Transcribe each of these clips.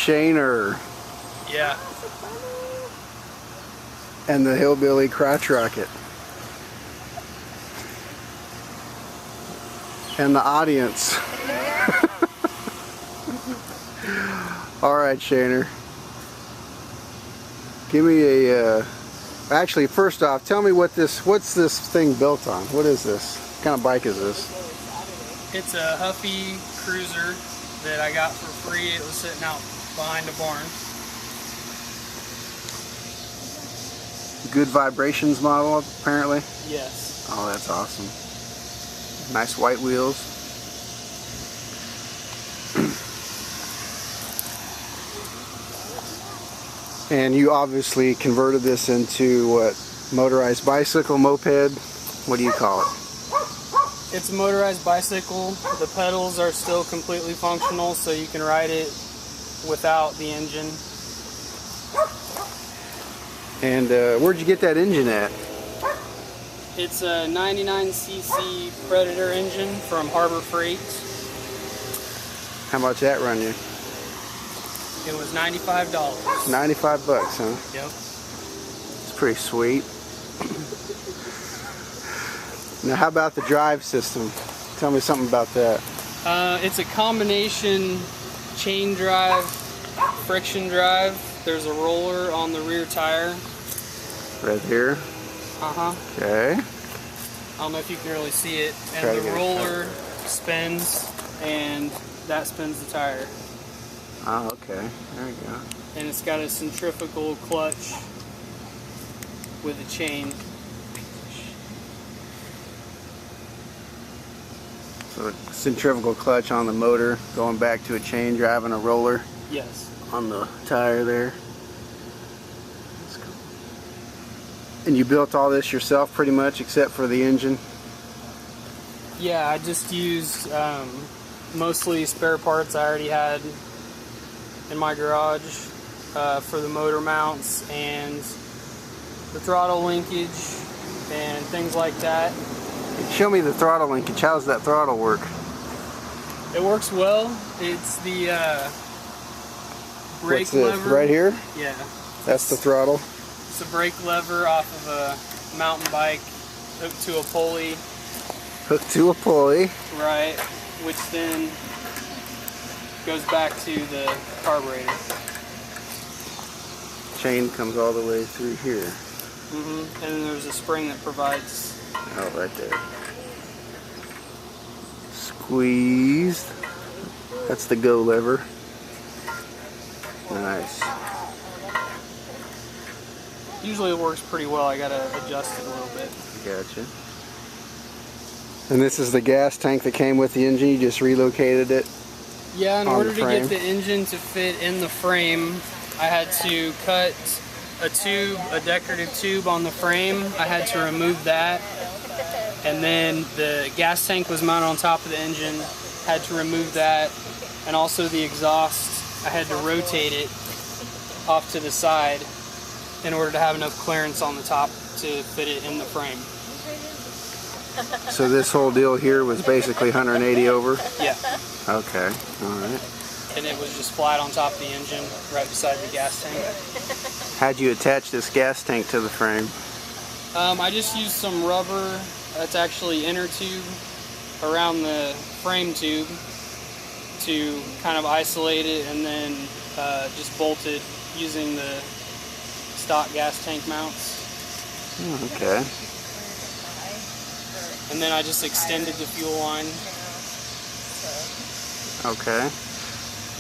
Shaner. Yeah. And the Hillbilly crotch rocket. And the audience. Alright, Shaner. Give me a... actually, first off, tell me what's this thing built on? What is this? What kind of bike is this? It's a Huffy Cruiser that I got for free. It was sitting out behind a barn. Good vibrations model, apparently? Yes. Oh, that's awesome. Nice white wheels. And you obviously converted this into what? Motorized bicycle, moped? What do you call it? It's a motorized bicycle. The pedals are still completely functional, so you can ride it without the engine. And where'd you get that engine at? It's a 99cc Predator engine from Harbor Freight. How much that run you? It was $95. 95 bucks, huh? Yep. It's pretty sweet. Now how about the drive system? Tell me something about that. It's a combination chain drive, friction drive. There's a roller on the rear tire. Right here? Uh-huh. Okay. I don't know if you can really see it. And the roller spins, and that spins the tire. Oh, okay. There you go. And it's got a centrifugal clutch with a chain. So a centrifugal clutch on the motor, going back to a chain drive and a roller. Yes. On the tire there. That's cool. And you built all this yourself pretty much, except for the engine? Yeah, I just used mostly spare parts I already had in my garage for the motor mounts and the throttle linkage and things like that. Show me the throttle linkage. How does that throttle work? It works well. It's the brake What's this? lever. Right here? Yeah. That's the throttle? It's a brake lever off of a mountain bike hooked to a pulley. Hooked to a pulley. Right, which then goes back to the carburetor. Chain comes all the way through here. And then there's a spring that provides. Oh, right there. Squeezed. That's the go lever. Nice. Usually it works pretty well. I gotta adjust it a little bit. Gotcha. And this is the gas tank that came with the engine. You just relocated it? Yeah, in order to get the engine to fit in the frame, I had to cut a tube, a decorative tube on the frame. I had to remove that. And then the gas tank was mounted on top of the engine. Had to remove that. And also the exhaust, I had to rotate it off to the side in order to have enough clearance on the top to fit it in the frame. So this whole deal here was basically 180 over? Yeah. Okay, alright. And it was just flat on top of the engine, right beside the gas tank. How'd you attach this gas tank to the frame? I just used some rubber that's actually inner tube around the frame tube to kind of isolate it, and then just bolted using the stock gas tank mounts. Okay. And then I just extended the fuel line. Okay.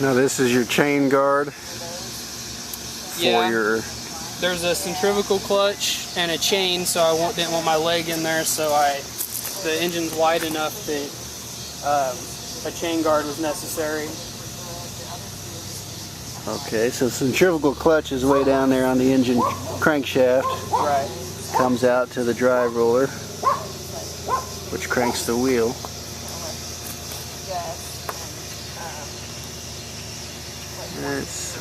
Now this is your chain guard for your... There's a centrifugal clutch and a chain, so I didn't want my leg in there, so the engine's wide enough that a chain guard was necessary. Okay, so centrifugal clutch is way down there on the engine crankshaft. Right. Comes out to the drive roller, which cranks the wheel. Let's see.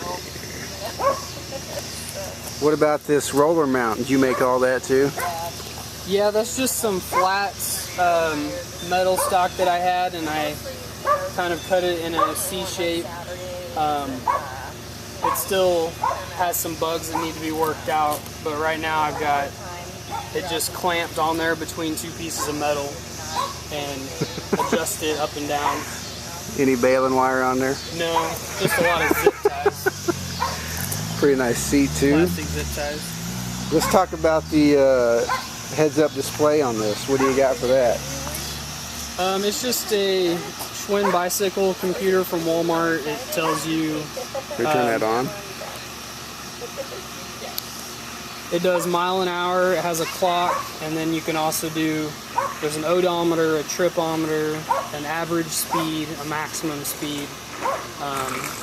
What about this roller mount? Did you make all that too? Yeah, that's just some flat metal stock that I had, and I kind of cut it in a C shape. It still has some bugs that need to be worked out, but right now I've got it just clamped on there between two pieces of metal and adjusted up and down. Any baling wire on there? No, just a lot of zip ties. Pretty nice seat too. Plastic zip ties. Let's talk about the heads-up display on this. What do you got for that? It's just a Schwinn bicycle computer from Walmart. It tells you... Can we turn that on? It does mile an hour, it has a clock, and then you can also do, there's an odometer, a tripometer, an average speed, a maximum speed.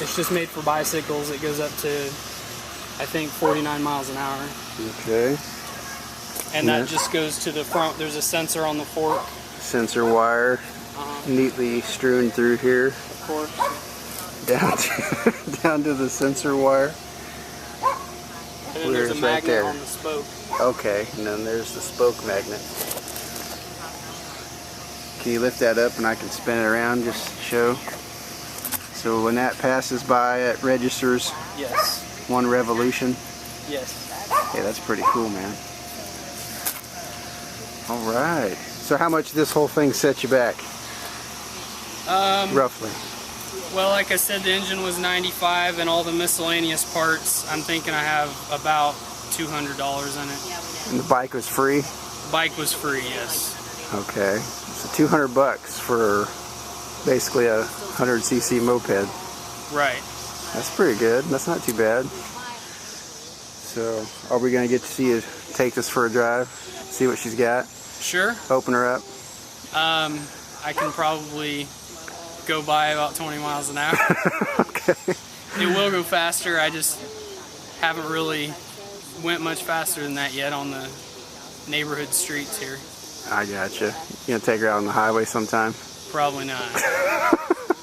It's just made for bicycles. It goes up to, I think, 49 miles an hour. Okay. And that just goes to the front. There's a sensor on the fork. Sensor wire, neatly strewn through here. Of course. Down to the sensor wire. And then there's a magnet there on the spoke. Okay, and then there's the spoke magnet. Can you lift that up and I can spin it around just to show? So when that passes by, it registers Yes. 1 revolution. Yes. Hey, that's pretty cool, man. All right. So how much this whole thing set you back? Roughly. Well, like I said, the engine was $95, and all the miscellaneous parts, I'm thinking I have about $200 in it. And the bike was free? The bike was free, yes. Okay. So $200 for basically a 100cc moped. Right. That's pretty good. That's not too bad. So, are we going to get to see you take this for a drive? See what she's got? Sure. Open her up? I can probably go by about 20 miles an hour. Okay. It will go faster. I just haven't really went much faster than that yet on the neighborhood streets here. I gotcha. You gonna take her out on the highway sometime? Probably not.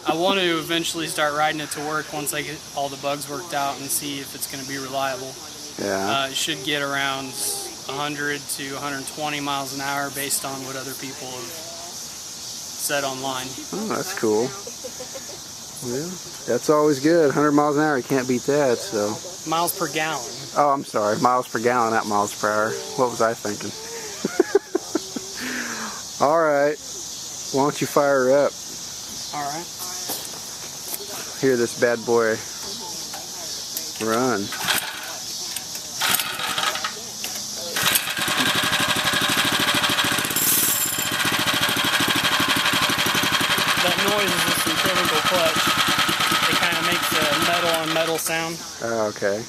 I want to eventually start riding it to work once I get all the bugs worked out and see if it's going to be reliable. Yeah. It should get around 100 to 120 miles an hour based on what other people have said online. Oh, that's cool. Well, that's always good. 100 miles an hour, you can't beat that. So. Miles per gallon. Oh, I'm sorry. Miles per gallon, not miles per hour. What was I thinking? All right. Why don't you fire her up? All right. Hear this bad boy run. That noise is the centrifugal clutch. It kind of makes a metal on metal sound. Oh, okay.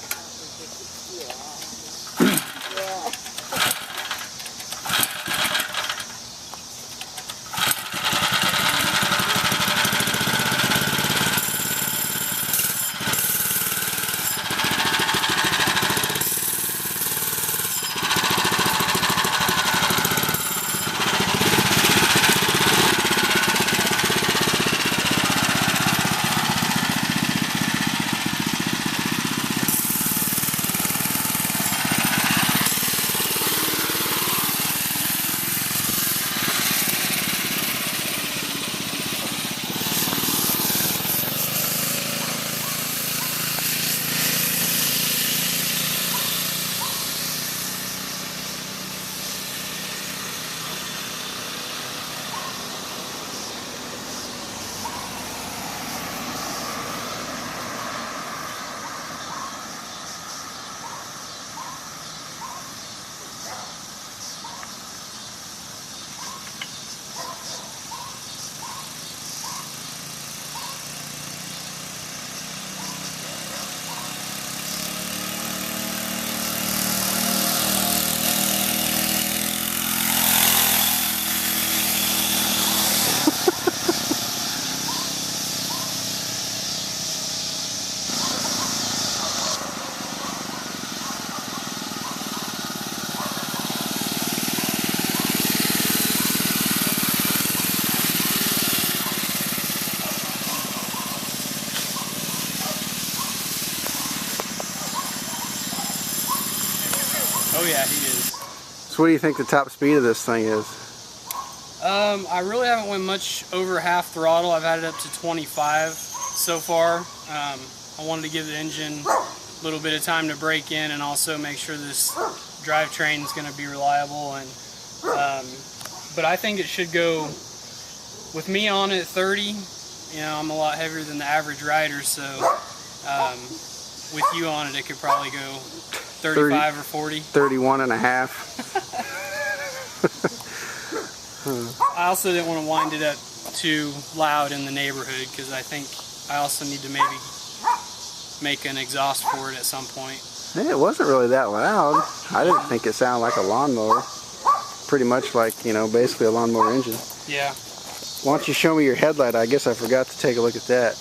So what do you think the top speed of this thing is? I really haven't went much over half throttle. I've had it up to 25 so far. I wanted to give the engine a little bit of time to break in and also make sure this drivetrain is going to be reliable. And but I think it should go, with me on it, 30. You know, I'm a lot heavier than the average rider, so with you on it, it could probably go 35 or 40. 31 and a half. I also didn't want to wind it up too loud in the neighborhood, because I think I also need to maybe make an exhaust for it at some point. Yeah, it wasn't really that loud. I didn't think it sounded like a lawnmower. Pretty much like, you know, basically a lawnmower engine. Yeah. Why don't you show me your headlight? I guess I forgot to take a look at that.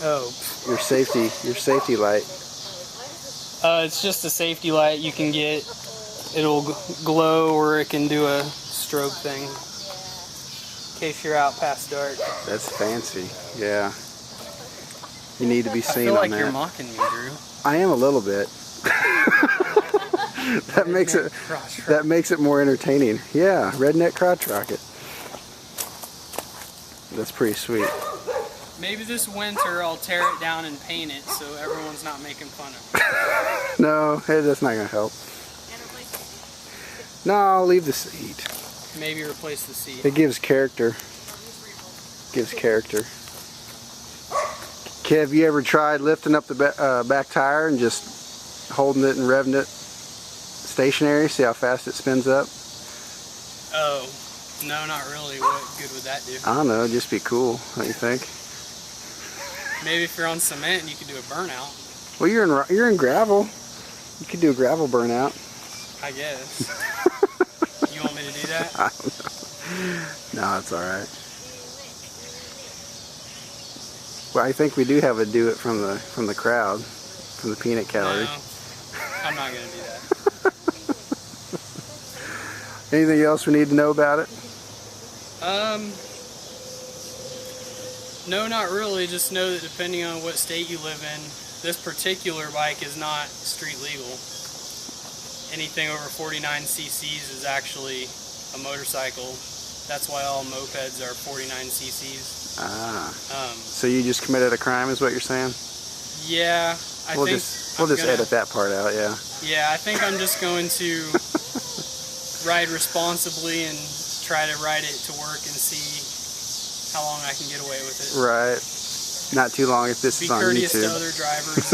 Oh. Your safety light. It's just a safety light you can get. It'll glow, or it can do a strobe thing in case you're out past dark. That's fancy. Yeah. You need to be seen on that. I feel like that. you're mocking me, Drew. I am a little bit. that makes it more entertaining. Yeah, redneck crotch rocket. That's pretty sweet. Maybe this winter I'll tear it down and paint it so everyone's not making fun of it. No, that's not gonna help. No, I'll leave the seat. Maybe replace the seat. It gives character. Kev, you ever tried lifting up the back tire and just holding it and revving it stationary? See how fast it spins up? Oh, no, not really. What good would that do? I don't know, just be cool. What do you think? Maybe if you're on cement, you could do a burnout. Well, you're in gravel. You could do a gravel burnout. I guess. You want me to do that? I don't know. No, it's all right. Well, I think we do have a do it from the crowd, from the peanut gallery. No, I'm not gonna do that. Anything else we need to know about it? No, not really. Just know that depending on what state you live in, this particular bike is not street legal. Anything over 49 cc's is actually a motorcycle. That's why all mopeds are 49 cc's. Ah. So you just committed a crime, is what you're saying? Yeah, we'll just edit that part out. Yeah. Yeah, I think I'm just going to ride responsibly and try to ride it to work and see how long I can get away with it. Right. Not too long if this is on YouTube. Be courteous to other drivers.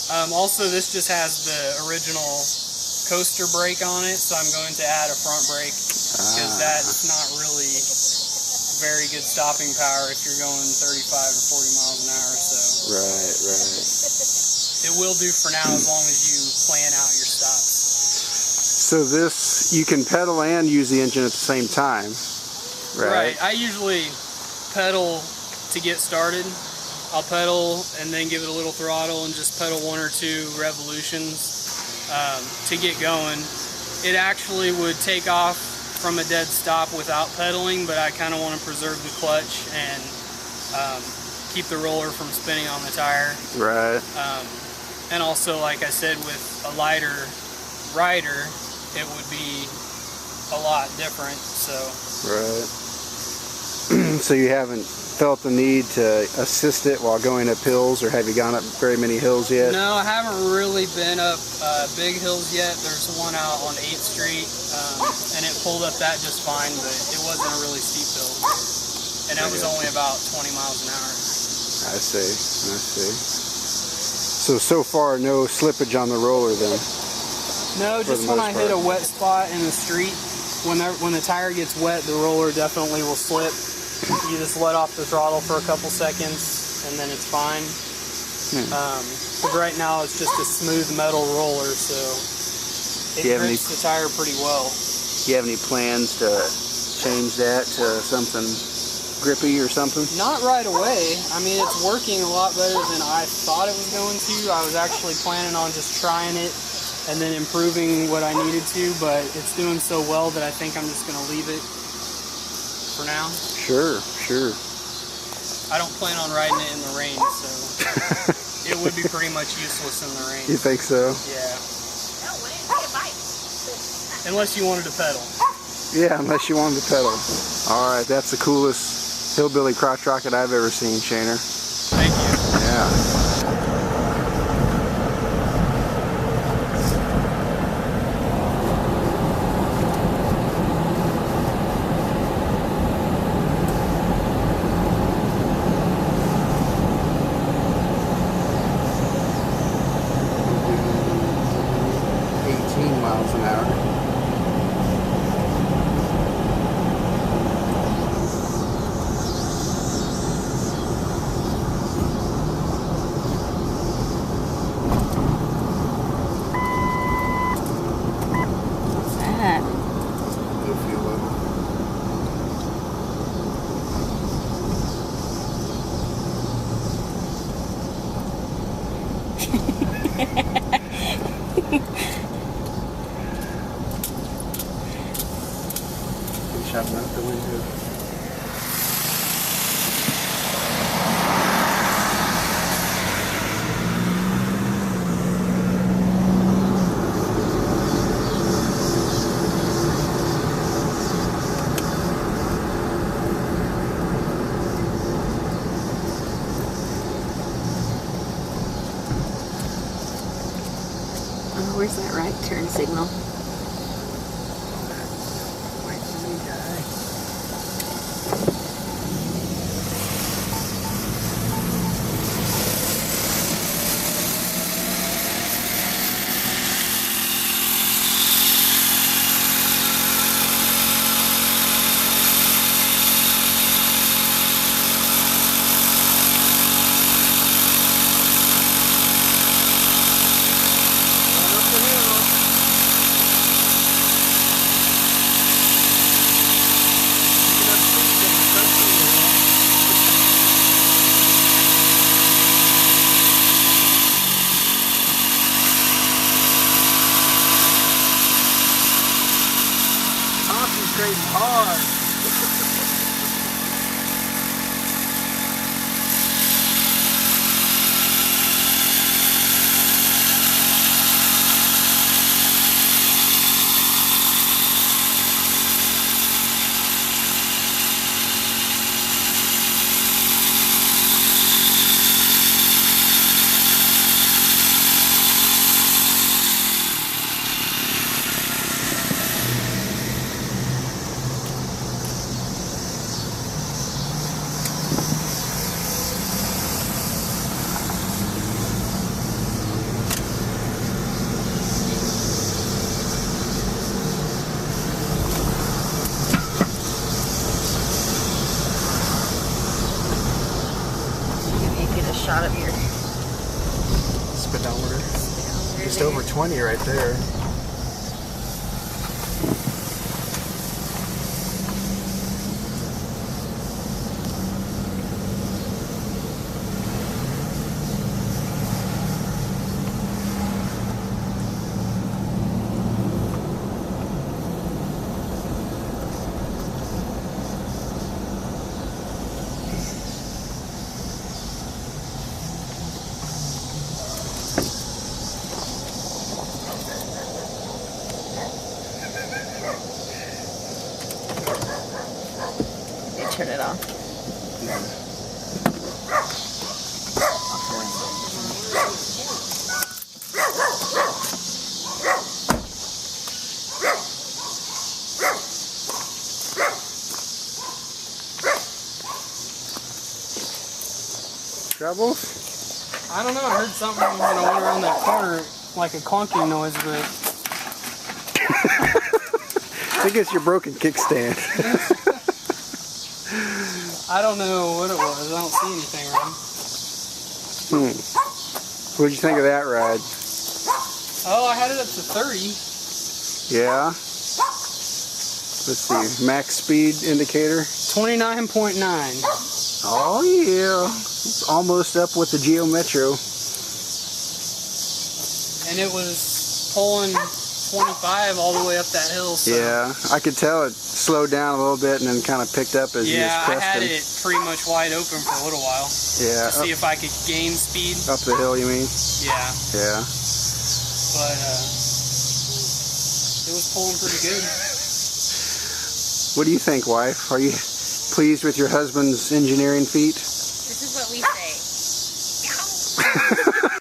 And, also, this just has the original coaster brake on it, so I'm going to add a front brake because that's not really very good stopping power if you're going 35 or 40 miles an hour. So right. It will do for now as long as you plan out your stops. So this, you can pedal and use the engine at the same time, right? I usually pedal to get started. I'll pedal and then give it a little throttle and just pedal 1 or 2 revolutions to get going. It actually would take off from a dead stop without pedaling, but I kind of want to preserve the clutch and keep the roller from spinning on the tire. Right. And also, like I said, with a lighter rider, it would be a lot different. So. Right. So you haven't felt the need to assist it while going up hills, or have you gone up very many hills yet? No, I haven't really been up big hills yet. There's one out on 8th Street, and it pulled up that just fine, but it wasn't a really steep hill. And that was only about 20 miles an hour. I see. So far, no slippage on the roller then? No, just when I hit a wet spot in the street, when the tire gets wet, the roller definitely will slip. You just let off the throttle for a couple seconds, and then it's fine. But right now, it's just a smooth metal roller, so it grips the tire pretty well. Do you have any plans to change that to something grippy or something? Not right away. I mean, it's working a lot better than I thought it was going to. I was actually planning on just trying it and then improving what I needed to, but it's doing so well that I think I'm just going to leave it for now. Sure. I don't plan on riding it in the rain, so it would be pretty much useless in the rain. You think so? Yeah. Unless you wanted to pedal. Yeah, unless you wanted to pedal. Alright, that's the coolest hillbilly crotch rocket I've ever seen, Shaner. Thank you. Yeah. Miles an hour. What's that? It'll feel level. Shouting out the window. Oh, where's that right turn signal? Concentrating hard. Shot of your speedometer. Just over 20 right there. turn it off. Troubles? I don't know, I heard something when I went around that corner, like a clunking noise, but... I think it's your broken kickstand. I don't know what it was, I don't see anything wrong. What'd you think of that ride? Oh, I had it up to 30. Yeah? Let's see, max speed indicator? 29.9. Oh yeah, it's almost up with the Geo Metro. And it was pulling 25 all the way up that hill. So. Yeah, I could tell it slowed down a little bit and then kind of picked up as you was I cresting. had it pretty much wide open for a little while. Yeah. To see if I could gain speed. Up the hill, you mean? Yeah. Yeah. But It was pulling pretty good. What do you think, wife? Are you pleased with your husband's engineering feat?